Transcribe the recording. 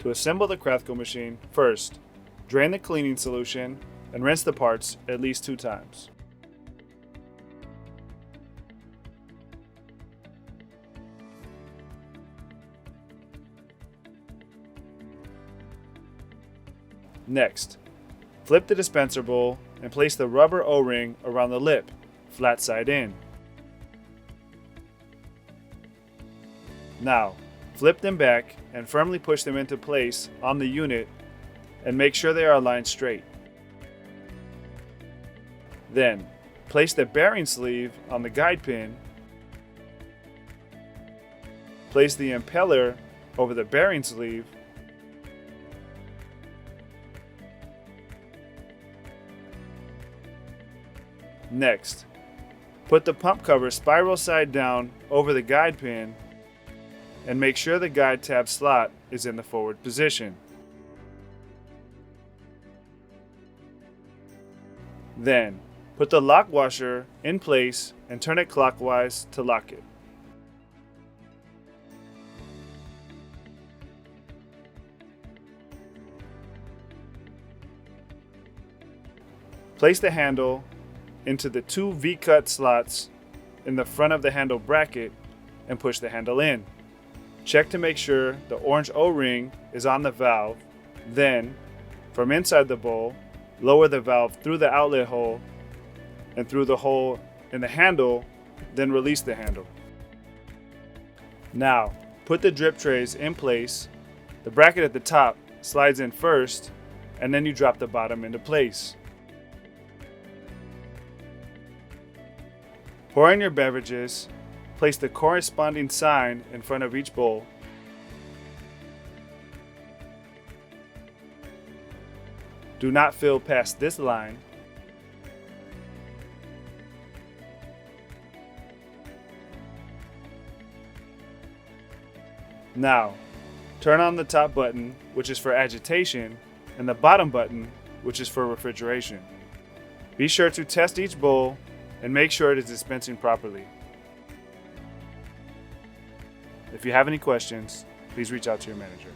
To assemble the Crathco machine, first, drain the cleaning solution and rinse the parts at least 2 times. Next, flip the dispenser bowl and place the rubber O-ring around the lip, flat side in. Now, flip them back and firmly push them into place on the unit and make sure they are aligned straight. Then, place the bearing sleeve on the guide pin, place the impeller over the bearing sleeve, next, put the pump cover spiral side down over the guide pin and make sure the guide tab slot is in the forward position. Then, put the lock washer in place and turn it clockwise to lock it. Place the handle into the 2 V-cut slots in the front of the handle bracket and push the handle in. Check to make sure the orange O-ring is on the valve. Then, from inside the bowl, lower the valve through the outlet hole and through the hole in the handle, then release the handle. Now, put the drip trays in place. The bracket at the top slides in first, and then you drop the bottom into place. Pour in your beverages, place the corresponding sign in front of each bowl. Do not fill past this line. Now, turn on the top button, which is for agitation, and the bottom button, which is for refrigeration. Be sure to test each bowl and make sure it is dispensing properly. If you have any questions, please reach out to your manager.